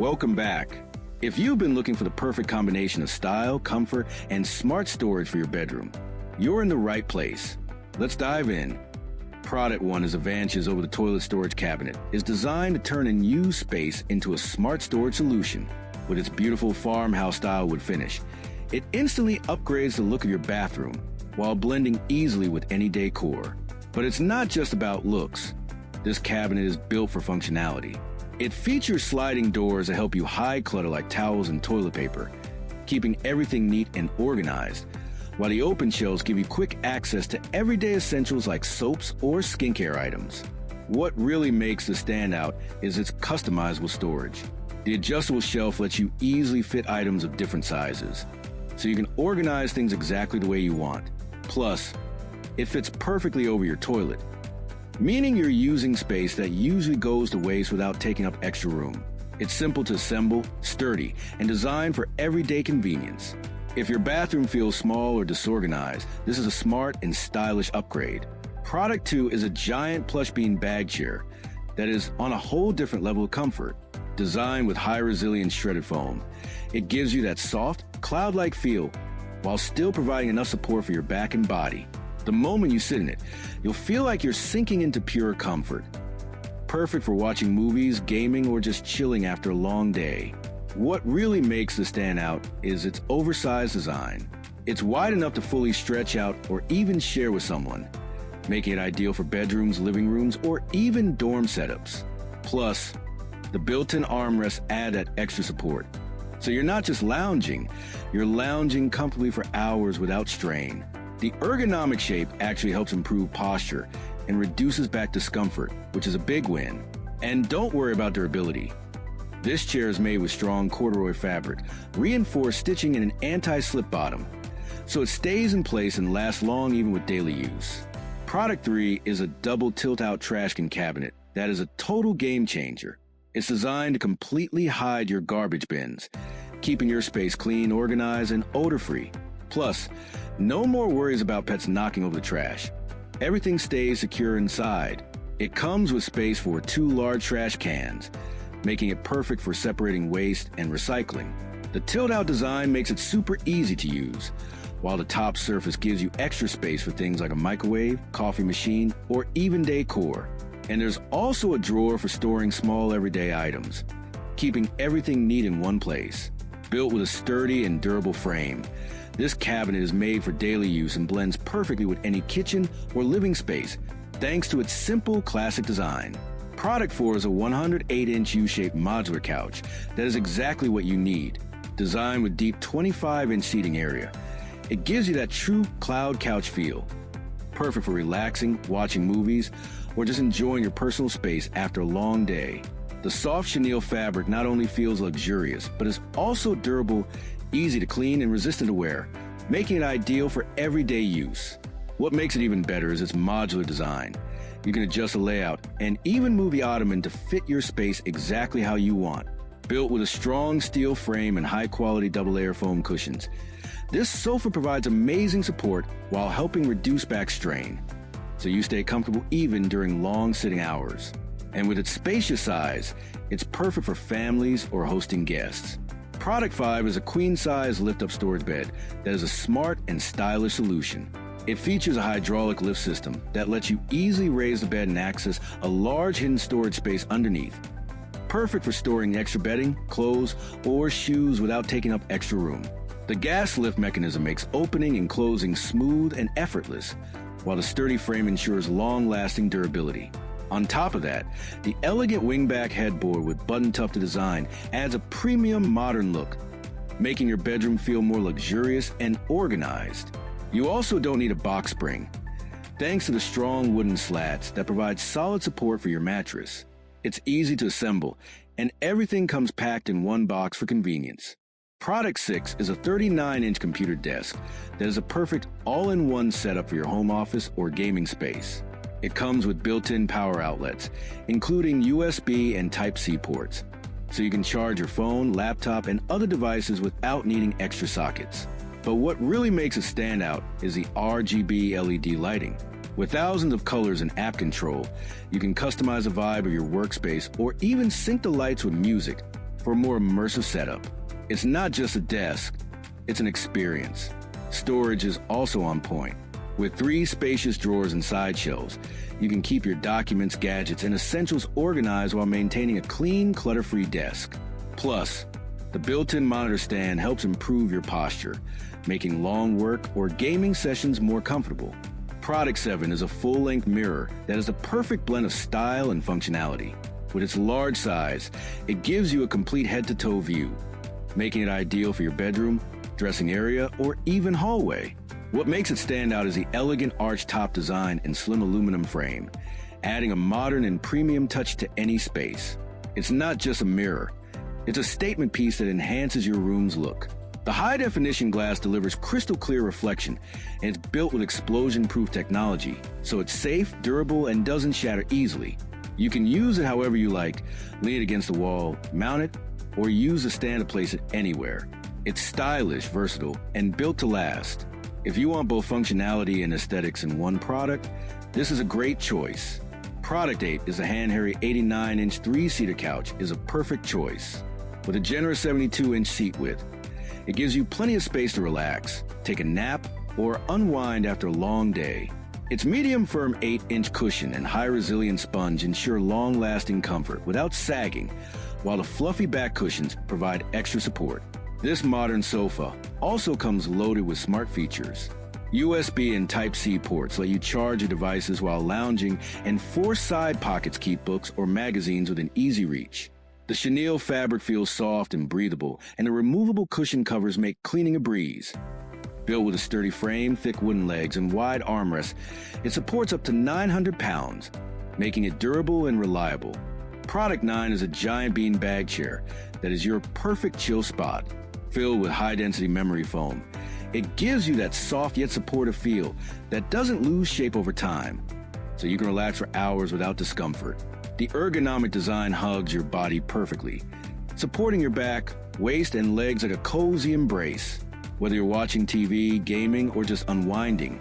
Welcome back. If you've been looking for the perfect combination of style, comfort, and smart storage for your bedroom, you're in the right place. Let's dive in. Product 1's advantages over the toilet storage cabinet is designed to turn unused space into a smart storage solution. With its beautiful farmhouse-style wood finish, it instantly upgrades the look of your bathroom while blending easily with any decor. But it's not just about looks. This cabinet is built for functionality. It features sliding doors that help you hide clutter like towels and toilet paper, keeping everything neat and organized, while the open shelves give you quick access to everyday essentials like soaps or skincare items. What really makes this stand out is its customizable storage. The adjustable shelf lets you easily fit items of different sizes, so you can organize things exactly the way you want. Plus, it fits perfectly over your toilet, meaning you're using space that usually goes to waste without taking up extra room. It's simple to assemble, sturdy, and designed for everyday convenience. If your bathroom feels small or disorganized, this is a smart and stylish upgrade. Product 2 is a giant plush bean bag chair that is on a whole different level of comfort. Designed with high resilience shredded foam, it gives you that soft, cloud-like feel while still providing enough support for your back and body. The moment you sit in it, you'll feel like you're sinking into pure comfort. Perfect for watching movies, gaming, or just chilling after a long day. What really makes this stand out is its oversized design. It's wide enough to fully stretch out or even share with someone, making it ideal for bedrooms, living rooms, or even dorm setups. Plus, the built-in armrests add that extra support. So you're not just lounging, you're lounging comfortably for hours without strain. The ergonomic shape actually helps improve posture and reduces back discomfort, which is a big win. And don't worry about durability. This chair is made with strong corduroy fabric, reinforced stitching and an anti-slip bottom, so it stays in place and lasts long even with daily use. Product 3 is a double tilt-out trash can cabinet that is a total game changer. It's designed to completely hide your garbage bins, keeping your space clean, organized, and odor-free. Plus, no more worries about pets knocking over the trash. Everything stays secure inside. It comes with space for 2 large trash cans, making it perfect for separating waste and recycling. The tilt-out design makes it super easy to use, while the top surface gives you extra space for things like a microwave, coffee machine, or even decor. And there's also a drawer for storing small everyday items, keeping everything neat in one place. Built with a sturdy and durable frame, this cabinet is made for daily use and blends perfectly with any kitchen or living space, thanks to its simple, classic design. Product 4 is a 108-inch U-shaped modular couch that is exactly what you need. Designed with deep 25-inch seating area, it gives you that true cloud couch feel. Perfect for relaxing, watching movies, or just enjoying your personal space after a long day. The soft chenille fabric not only feels luxurious, but is also durable, easy to clean, and resistant to wear, making it ideal for everyday use. What makes it even better is its modular design. You can adjust the layout and even move the ottoman to fit your space exactly how you want. Built with a strong steel frame and high-quality double-layer foam cushions, this sofa provides amazing support while helping reduce back strain, so you stay comfortable even during long sitting hours. And with its spacious size, it's perfect for families or hosting guests. Product 5 is a queen-size lift-up storage bed that is a smart and stylish solution. It features a hydraulic lift system that lets you easily raise the bed and access a large hidden storage space underneath. Perfect for storing extra bedding, clothes, or shoes without taking up extra room. The gas lift mechanism makes opening and closing smooth and effortless, while the sturdy frame ensures long-lasting durability. On top of that, the elegant wingback headboard with button-tufted design adds a premium modern look, making your bedroom feel more luxurious and organized. You also don't need a box spring, thanks to the strong wooden slats that provide solid support for your mattress. It's easy to assemble, and everything comes packed in one box for convenience. Product 6 is a 39-inch computer desk that is a perfect all-in-one setup for your home office or gaming space. It comes with built-in power outlets, including USB and Type-C ports, so you can charge your phone, laptop, and other devices without needing extra sockets. But what really makes it stand out is the RGB LED lighting. With thousands of colors and app control, you can customize the vibe of your workspace or even sync the lights with music, for a more immersive setup. It's not just a desk, it's an experience. Storage is also on point. With 3 spacious drawers and side shelves, you can keep your documents, gadgets, and essentials organized while maintaining a clean, clutter-free desk. Plus, the built-in monitor stand helps improve your posture, making long work or gaming sessions more comfortable. Product 7 is a full-length mirror that is the perfect blend of style and functionality. With its large size, it gives you a complete head-to-toe view, making it ideal for your bedroom, dressing area, or even hallway. What makes it stand out is the elegant arch-top design and slim aluminum frame, adding a modern and premium touch to any space. It's not just a mirror, it's a statement piece that enhances your room's look. The high-definition glass delivers crystal-clear reflection, and it's built with explosion-proof technology, so it's safe, durable, and doesn't shatter easily. You can use it however you like, lean it against the wall, mount it, or use the stand to place it anywhere. It's stylish, versatile, and built to last. If you want both functionality and aesthetics in one product, this is a great choice. Product 8 is a hand-carry 89-inch 3-seater couch is a perfect choice. With a generous 72-inch seat width, it gives you plenty of space to relax, take a nap, or unwind after a long day. Its medium firm 8-inch cushion and high resilient sponge ensure long-lasting comfort without sagging, while the fluffy back cushions provide extra support. This modern sofa also comes loaded with smart features. USB and Type-C ports let you charge your devices while lounging, and 4 side pockets keep books or magazines within easy reach. The chenille fabric feels soft and breathable, and the removable cushion covers make cleaning a breeze. Built with a sturdy frame, thick wooden legs, and wide armrests, it supports up to 900 pounds, making it durable and reliable. Product 9 is a giant bean bag chair that is your perfect chill spot. Filled with high-density memory foam, it gives you that soft yet supportive feel that doesn't lose shape over time, so you can relax for hours without discomfort. The ergonomic design hugs your body perfectly, supporting your back, waist, and legs like a cozy embrace. Whether you're watching TV, gaming, or just unwinding,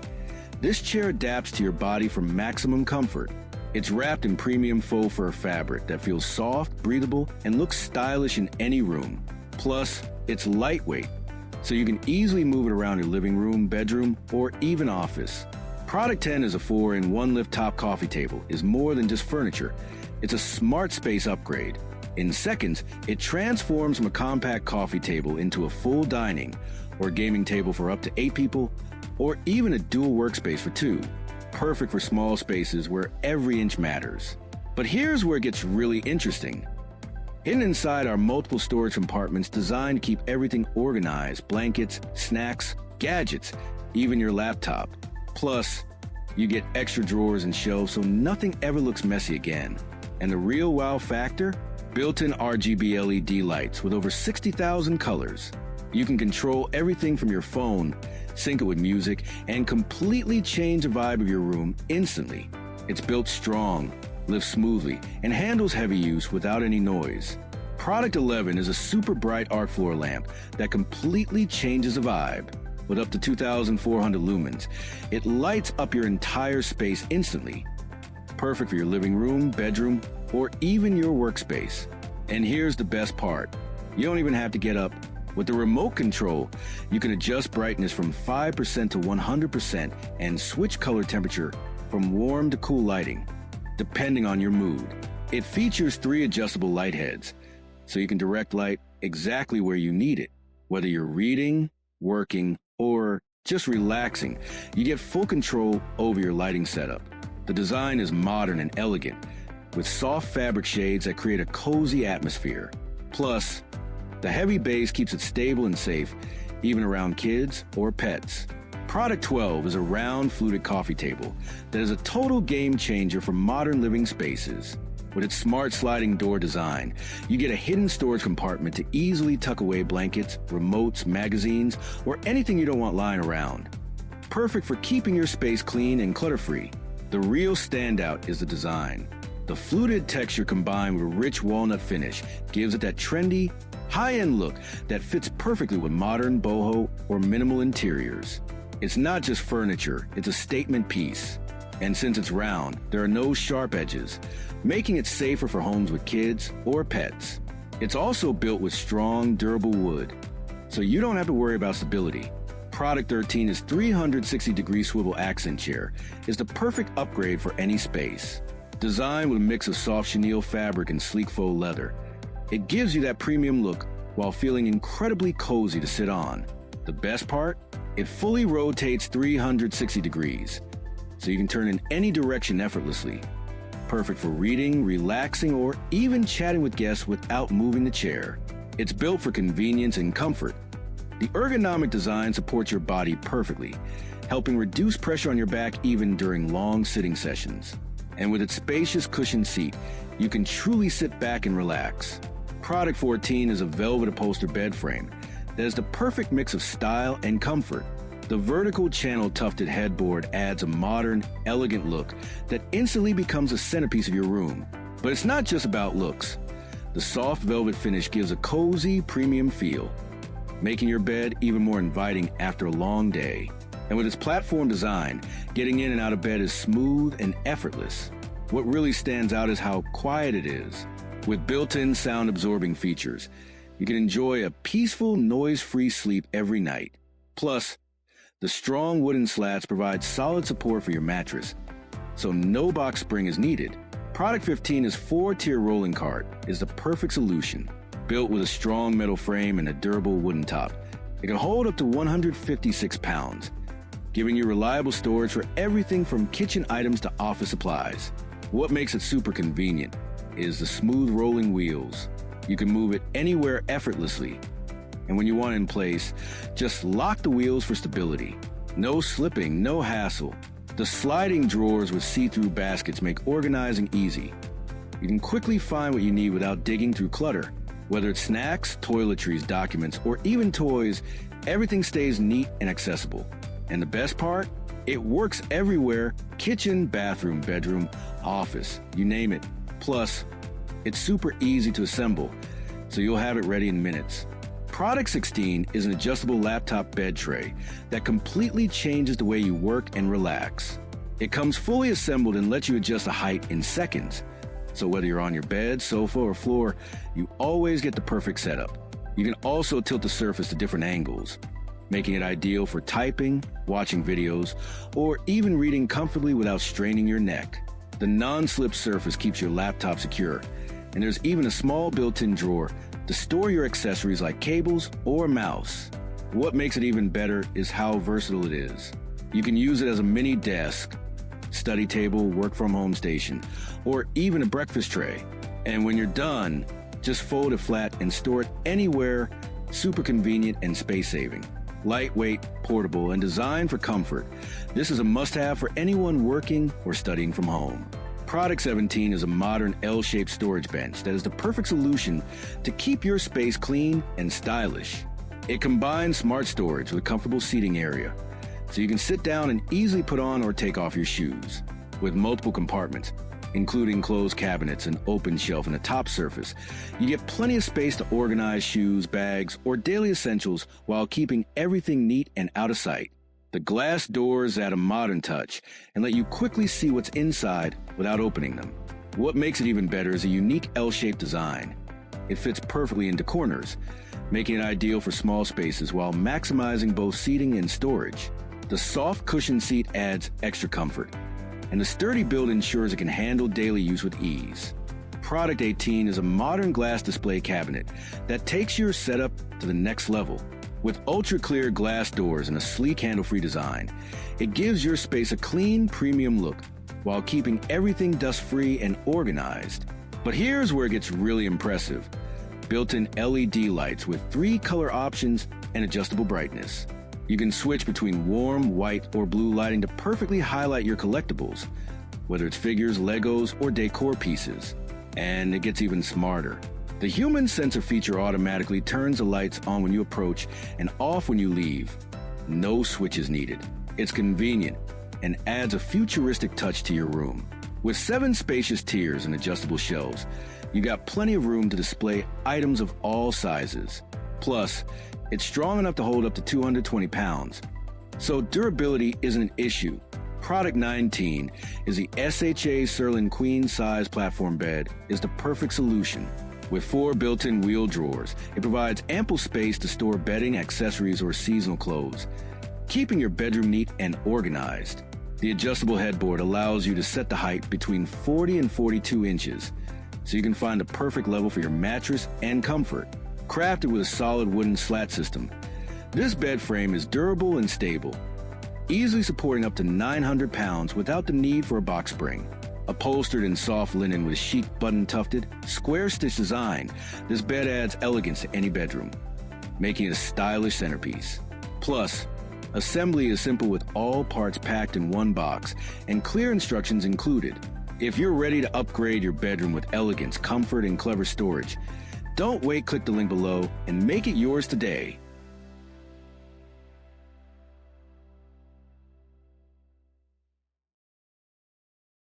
this chair adapts to your body for maximum comfort. It's wrapped in premium faux fur fabric that feels soft, breathable, and looks stylish in any room. Plus, it's lightweight, so you can easily move it around your living room, bedroom, or even office. Product 10 is a 4-in-1 lift top coffee table. Is more than just furniture. It's a smart space upgrade. In seconds, it transforms from a compact coffee table into a full dining or gaming table for up to 8 people, or even a dual workspace for 2. Perfect for small spaces where every inch matters. But here's where it gets really interesting. Hidden inside are multiple storage compartments designed to keep everything organized: blankets, snacks, gadgets, even your laptop. Plus, you get extra drawers and shelves so nothing ever looks messy again. And the real wow factor? Built-in RGB LED lights with over 60,000 colors. You can control everything from your phone, sync it with music, and completely change the vibe of your room instantly. It's built strong, lifts smoothly, and handles heavy use without any noise. Product 11 is a super bright arc floor lamp that completely changes the vibe. With up to 2,400 lumens, it lights up your entire space instantly. Perfect for your living room, bedroom, or even your workspace. And here's the best part. You don't even have to get up. With the remote control, you can adjust brightness from 5% to 100% and switch color temperature from warm to cool lighting, depending on your mood. It features 3 adjustable light heads, so you can direct light exactly where you need it. Whether you're reading, working, or just relaxing, you get full control over your lighting setup. The design is modern and elegant, with soft fabric shades that create a cozy atmosphere. Plus, the heavy base keeps it stable and safe, even around kids or pets. Product 12 is a round fluted coffee table that is a total game changer for modern living spaces. With its smart sliding door design, you get a hidden storage compartment to easily tuck away blankets, remotes, magazines, or anything you don't want lying around. Perfect for keeping your space clean and clutter-free. The real standout is the design. The fluted texture combined with a rich walnut finish gives it that trendy, high-end look that fits perfectly with modern, boho, or minimal interiors. It's not just furniture, it's a statement piece. And since it's round, there are no sharp edges, making it safer for homes with kids or pets. It's also built with strong, durable wood, so you don't have to worry about stability. Product 13's 360-degree swivel accent chair is the perfect upgrade for any space. Designed with a mix of soft chenille fabric and sleek faux leather, it gives you that premium look while feeling incredibly cozy to sit on. The best part? It fully rotates 360 degrees, so you can turn in any direction effortlessly. Perfect for reading, relaxing, or even chatting with guests without moving the chair. It's built for convenience and comfort. The ergonomic design supports your body perfectly, helping reduce pressure on your back even during long sitting sessions. And with its spacious cushioned seat, you can truly sit back and relax. Product 14 is a velvet upholstered bed frame that is the perfect mix of style and comfort. The vertical channel tufted headboard adds a modern, elegant look that instantly becomes a centerpiece of your room. But it's not just about looks. The soft velvet finish gives a cozy, premium feel, making your bed even more inviting after a long day. And with its platform design, getting in and out of bed is smooth and effortless. What really stands out is how quiet it is. With built-in sound-absorbing features, you can enjoy a peaceful, noise-free sleep every night. Plus, the strong wooden slats provide solid support for your mattress, so no box spring is needed. Product 15's 4-tier rolling cart is the perfect solution. Built with a strong metal frame and a durable wooden top, it can hold up to 156 pounds, giving you reliable storage for everything from kitchen items to office supplies. What makes it super convenient is the smooth rolling wheels. You can move it anywhere effortlessly. And when you want it in place, just lock the wheels for stability. No slipping, no hassle. The sliding drawers with see-through baskets make organizing easy. You can quickly find what you need without digging through clutter. Whether it's snacks, toiletries, documents, or even toys, everything stays neat and accessible. And the best part? It works everywhere: kitchen, bathroom, bedroom, office, you name it. Plus, it's super easy to assemble, so you'll have it ready in minutes. Product 16 is an adjustable laptop bed tray that completely changes the way you work and relax. It comes fully assembled and lets you adjust the height in seconds. So whether you're on your bed, sofa, or floor, you always get the perfect setup. You can also tilt the surface to different angles, making it ideal for typing, watching videos, or even reading comfortably without straining your neck. The non-slip surface keeps your laptop secure, and there's even a small built-in drawer to store your accessories like cables or mouse. What makes it even better is how versatile it is. You can use it as a mini desk, study table, work from home station, or even a breakfast tray. And when you're done, just fold it flat and store it anywhere. Super convenient and space-saving. Lightweight, portable, and designed for comfort, this is a must-have for anyone working or studying from home. Product 17 is a modern L-shaped storage bench that is the perfect solution to keep your space clean and stylish. It combines smart storage with a comfortable seating area, so you can sit down and easily put on or take off your shoes. With multiple compartments, including closed cabinets, an open shelf, and a top surface, you get plenty of space to organize shoes, bags, or daily essentials while keeping everything neat and out of sight. The glass doors add a modern touch and let you quickly see what's inside without opening them. What makes it even better is a unique L-shaped design. It fits perfectly into corners, making it ideal for small spaces while maximizing both seating and storage. The soft cushioned seat adds extra comfort, and the sturdy build ensures it can handle daily use with ease. Product 18 is a modern glass display cabinet that takes your setup to the next level. With ultra-clear glass doors and a sleek handle-free design, it gives your space a clean, premium look while keeping everything dust-free and organized. But here's where it gets really impressive. Built-in LED lights with 3 color options and adjustable brightness. You can switch between warm, white, or blue lighting to perfectly highlight your collectibles, whether it's figures, Legos, or decor pieces. And it gets even smarter. The human sensor feature automatically turns the lights on when you approach and off when you leave. No switches needed. It's convenient and adds a futuristic touch to your room. With 7 spacious tiers and adjustable shelves, you got plenty of room to display items of all sizes. Plus, it's strong enough to hold up to 220 pounds. So durability isn't an issue. Product 19 is the SHA Serlin Queen Size Platform Bed is the perfect solution. With 4 built-in wheel drawers, it provides ample space to store bedding, accessories, or seasonal clothes, keeping your bedroom neat and organized. The adjustable headboard allows you to set the height between 40 and 42 inches, so you can find the perfect level for your mattress and comfort. Crafted with a solid wooden slat system, this bed frame is durable and stable, easily supporting up to 900 pounds without the need for a box spring. Upholstered in soft linen with chic button-tufted, square-stitch design, this bed adds elegance to any bedroom, making it a stylish centerpiece. Plus, assembly is simple with all parts packed in one box and clear instructions included. If you're ready to upgrade your bedroom with elegance, comfort, and clever storage, don't wait, click the link below and make it yours today.